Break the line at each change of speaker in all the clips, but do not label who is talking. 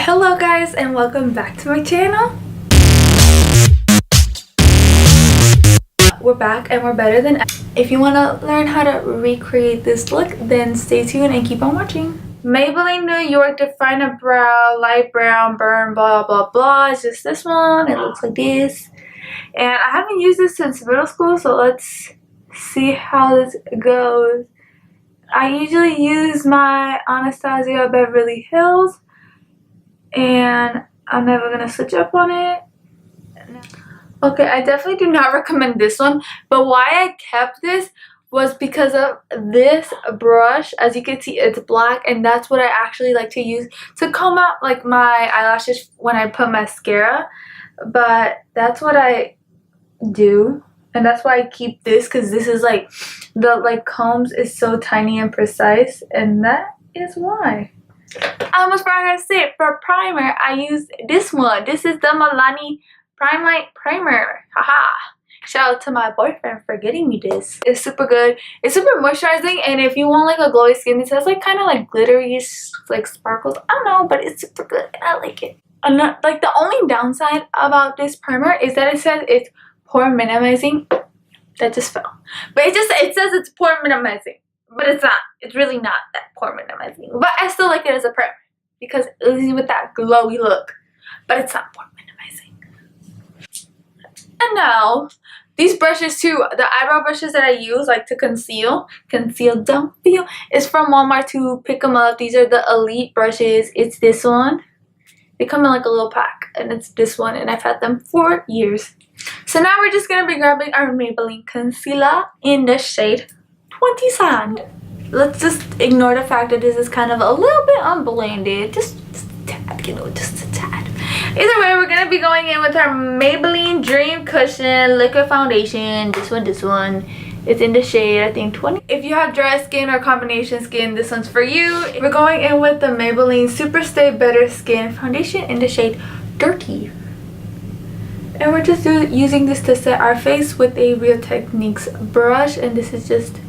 Hello guys, and welcome back to my channel. We're back and we're better than ever. If you want to learn how to recreate this look, then stay tuned and keep on watching. Maybelline New York Definer Brow, Light Brown, Burn, blah blah blah. It's just this one. It looks like this. And I haven't used this since middle school, so let's see how this goes. I usually use my Anastasia Beverly Hills, and I'm never gonna switch up on it. Okay, I definitely do not recommend this one, but why I kept this was because of this brush. As you can see, it's black, and that's what I actually like to use to comb out like my eyelashes when I put mascara. But that's what I do, and that's why I keep this, because this is like the combs is so tiny and precise, and that is why. I almost forgot to say it. For primer, I use this one. This is the Milani Prime Light Primer. Haha. Shout out to my boyfriend for getting me this. It's super good. It's super moisturizing, and if you want like a glowy skin, this has like kind of like glittery like sparkles. I don't know, but it's super good. I like it. Like the only downside about this primer is that it says it's pore minimizing. That just fell. But it says it's pore minimizing. But it's not. It's really not that pore minimizing. But I still like it as a primer because it leaves you with that glowy look. But it's not pore minimizing. And now, these brushes too, the eyebrow brushes that I use like to conceal, don't feel, is from Walmart to pick them up. These are the Elite brushes. It's this one. They come in like a little pack, and it's this one, and I've had them for years. So now we're just going to be grabbing our Maybelline concealer in the shade 20 Sand. Let's just ignore the fact that this is kind of a little bit unblended. Just a tad, you know, just a tad. Either way, we're going to be going in with our Maybelline Dream Cushion Liquid Foundation. This one. It's in the shade, I think, 20. If you have dry skin or combination skin, this one's for you. We're going in with the Maybelline Super Stay Better Skin Foundation in the shade Dirty. And we're just using this to set our face with a Real Techniques brush. And this is just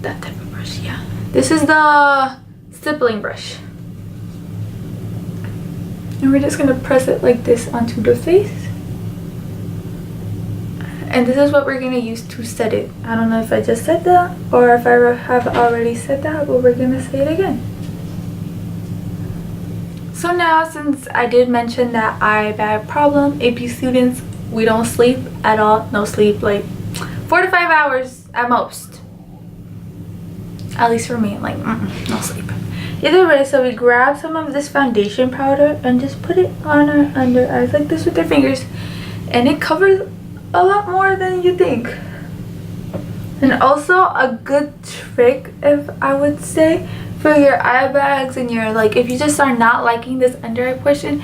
that type of brush, yeah. This is the stippling brush. And we're just going to press it like this onto the face. And this is what we're going to use to set it. I don't know if I just said that or if I have already said that, but we're going to say it again. So now, since I did mention that eye bag problem, AP students, we don't sleep at all. No sleep, like 4 to 5 hours at most. At least for me, like no sleep. Either way, so we grab some of this foundation powder and just put it on our under eyes like this with our fingers. And it covers a lot more than you think. And also a good trick, if I would say, for your eye bags and your if you just are not liking this under eye portion,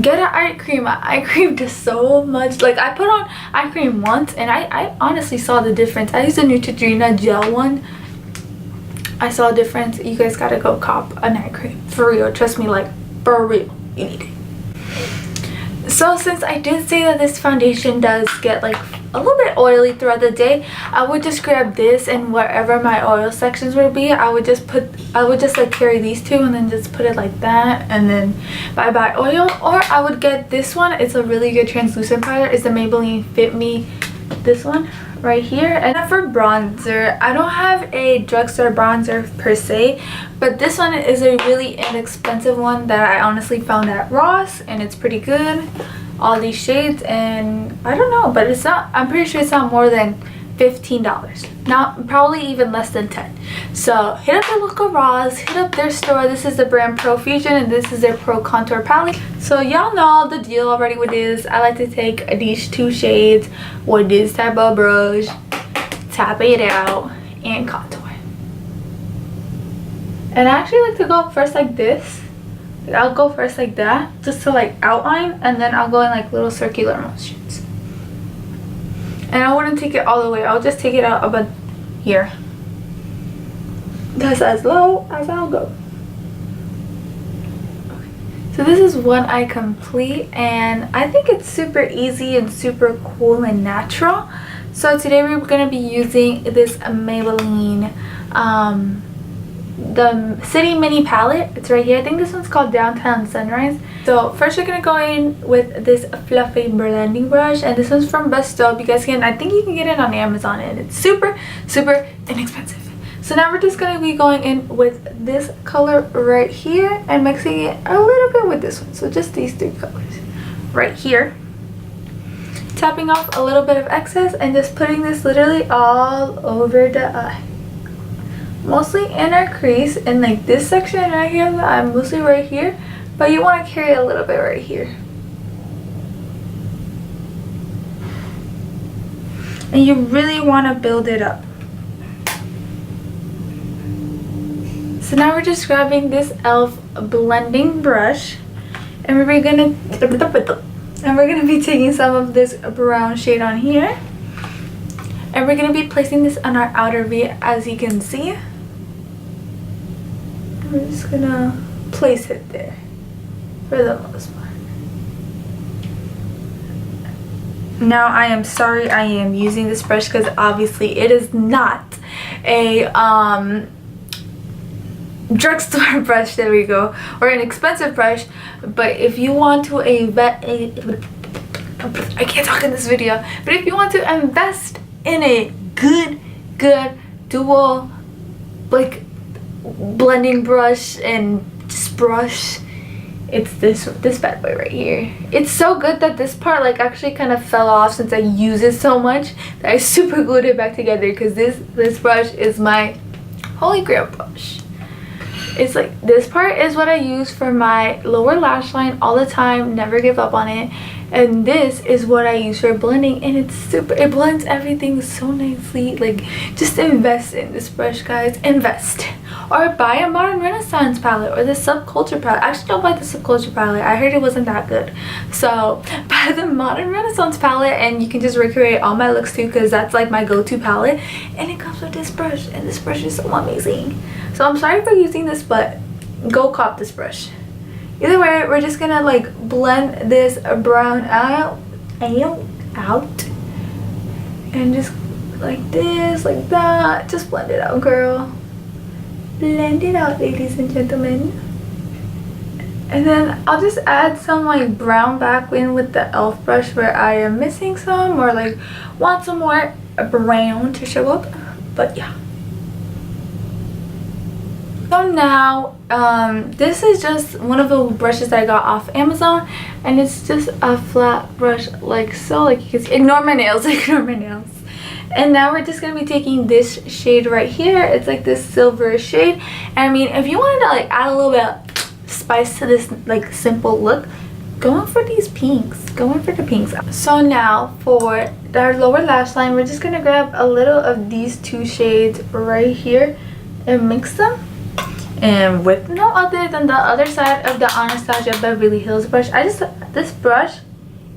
get an eye cream. Eye cream does so much. Like, I put on eye cream once and I honestly saw the difference. I used a Neutrogena gel one. I saw a difference. You guys gotta go cop an eye cream for real. Trust me, like for real, you need it. So since I did say that this foundation does get like a little bit oily throughout the day, I would just grab this, and wherever my oil sections would be, I would just like carry these two and then just put it like that, and then bye oil. Or I would get this one. It's a really good translucent powder. It's the Maybelline Fit Me, this one right here. And for bronzer, I don't have a drugstore bronzer per se, but this one is a really inexpensive one that I honestly found at Ross, and it's pretty good. All these shades, and I don't know, but it's not, I'm pretty sure it's not more than $15. Not probably even less than 10. So hit up your local Ross, hit up their store. This is the brand Pro Fusion, and this is their Pro Contour palette. So y'all know the deal already with this. I like to take these two shades with this type of brush, tap it out, and contour. And I actually like to go first like this. I'll go first like that, just to like outline, and then I'll go in like little circular motions. And I wouldn't take it all the way. I'll just take it out about here. That's as low as I'll go. Okay. So this is one eye complete, and I think it's super easy and super cool and natural. So today we're going to be using this Maybelline the City Mini palette. It's right here. I think this one's called Downtown Sunrise. So first we're gonna go in with this fluffy blending brush, and this one's from Bestow. You guys can, I think you can get it on Amazon, and it's super inexpensive. So now we're just gonna be going in with this color right here and mixing it a little bit with this one. So just these three colors right here. Tapping off a little bit of excess and just putting this literally all over the eye. Mostly in our crease, and like this section right here, I'm mostly right here, but you want to carry a little bit right here. And you really want to build it up. So now we're just grabbing this e.l.f. blending brush, and we're gonna be taking some of this brown shade on here, and we're gonna be placing this on our outer V, as you can see. We're just gonna place it there for the most part. Now I am sorry I am using this brush because obviously it is not a drugstore brush, there we go, or an expensive brush. But if you want to I can't talk in this video, but if you want to invest in a good dual like blending brush and just brush, it's this bad boy right here. It's so good that this part like actually kind of fell off since I use it so much that I super glued it back together, because this brush is my holy grail brush. It's like this part is what I use for my lower lash line all the time, never give up on it. And this is what I use for blending, and it blends everything so nicely. Like, just invest in this brush, guys. Invest. Or buy a Modern Renaissance palette or the Subculture palette. Actually, don't buy the Subculture palette. I heard it wasn't that good. So buy the Modern Renaissance palette, and you can just recreate all my looks too, because that's like my go-to palette. And it comes with this brush, and this brush is so amazing. So I'm sorry for using this, but go cop this brush. Either way, we're just gonna like blend this brown out, and just like this, like that. Just blend it out, girl. Blend it out, ladies and gentlemen. And then I'll just add some like brown back in with the e.l.f. brush where I am missing some, or like want some more brown to show up. But yeah. So now, this is just one of the brushes that I got off Amazon, and it's just a flat brush like so. Like you can see, ignore my nails, ignore my nails. And now we're just gonna be taking this shade right here. It's like this silver shade. And I mean, if you wanted to like add a little bit of spice to this like simple look, go in for these pinks. Go in for the pinks. So now for our lower lash line, we're just gonna grab a little of these two shades right here and mix them. And with no other than the other side of the Anastasia Beverly Hills brush. This brush,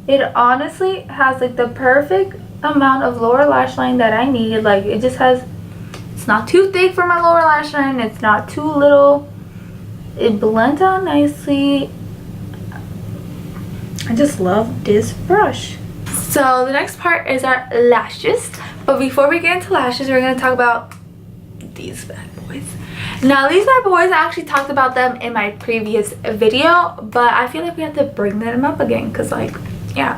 it honestly has like the perfect amount of lower lash line that I needed. Like it just has, it's not too thick for my lower lash line, it's not too little. It blends out nicely. I just love this brush. So the next part is our lashes. But before we get into lashes, we're going to talk about these bad boys. Now these bad boys, I actually talked about them in my previous video, but I feel like we have to bring them up again because like, yeah.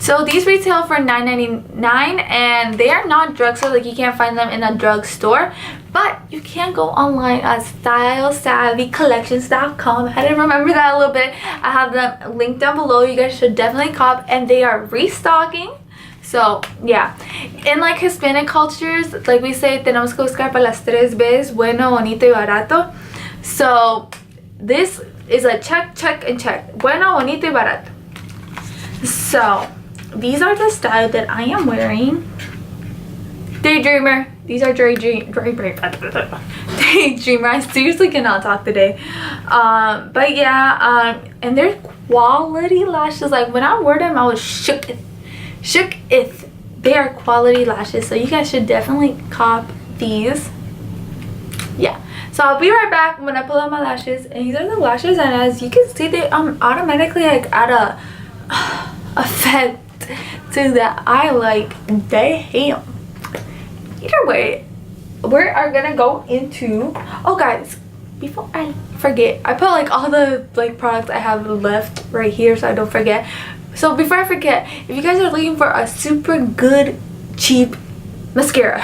So these retail for $9.99, and they are not drugstore. Like you can't find them in a drugstore, but you can go online at stylesavvycollections.com. I didn't remember that a little bit. I have them linked down below. You guys should definitely cop, and they are restocking. So yeah, in like Hispanic cultures, like we say, tenemos que buscar para las tres B's, bueno, bonito y barato. So this is a check, check, and check. Bueno, bonito y barato. So these are the style that I am wearing. Daydreamer. These are Daydreamer. I seriously cannot talk today. But yeah, and they're quality lashes. Like when I wore them, I was shook if they are quality lashes. So you guys should definitely cop these. Yeah, so I'll be right back when I pull out my lashes, and these are the lashes, and as you can see, they automatically like add a effect to the eye. Like damn. Either way, we are gonna go into, oh guys, before I forget, I put like all the like products I have left right here so I don't forget. So before I forget, if you guys are looking for a super good cheap mascara,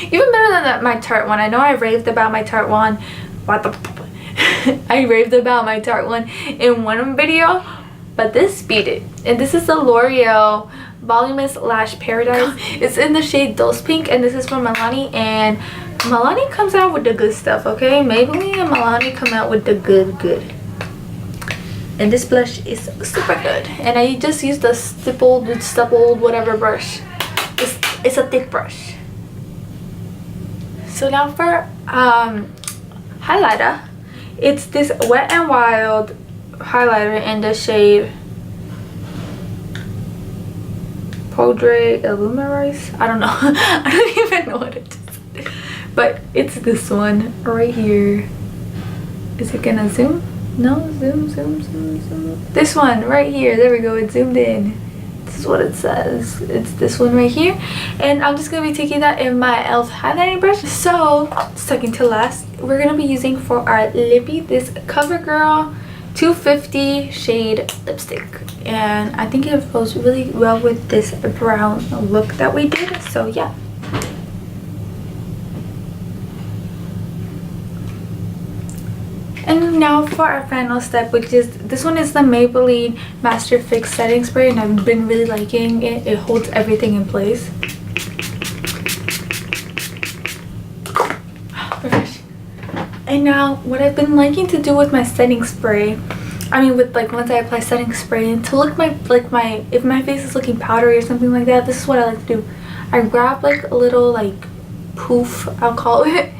even better than my Tarte one. I know I raved about my Tarte one. I raved about my Tarte one in one video, but this beat it. And this is the L'Oreal Voluminous Lash Paradise. It's in the shade Dose Pink, and this is from Milani, and Milani comes out with the good stuff, okay? Maybelline and Milani come out with the good. And this blush is super good. And I just used the stippled whatever brush. It's a thick brush. So now for highlighter. It's this Wet n Wild highlighter in the shade Poudre Illuminize. I don't know. I don't even know what it is. But it's this one right here. Is it gonna zoom? No, zoom. This one right here. There we go. It zoomed in. This is what it says. It's this one right here. And I'm just gonna be taking that in my e.l.f. highlighting brush. So, second to last, we're gonna be using for our lippy this CoverGirl 250 shade lipstick, and I think it goes really well with this brown look that we did. So yeah. And now for our final step, which is this one is the Maybelline Master Fix setting spray, and I've been really liking it. It holds everything in place. And now what I've been liking to do with my setting spray, I mean with like once I apply setting spray, and to look if my face is looking powdery or something like that, this is what I like to do. I grab like a little like poof, I'll call it,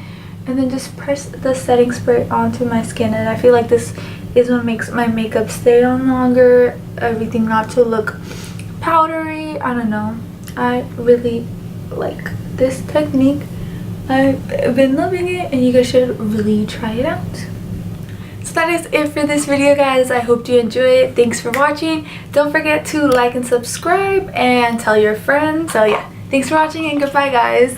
and then just press the setting spray onto my skin, and I feel like this is what makes my makeup stay on longer, everything not to look powdery. I don't know, I really like this technique. I've been loving it, and you guys should really try it out. So that is it for this video, guys. I hope you enjoy it. Thanks for watching. Don't forget to like and subscribe and tell your friends. So yeah, thanks for watching, and goodbye, guys.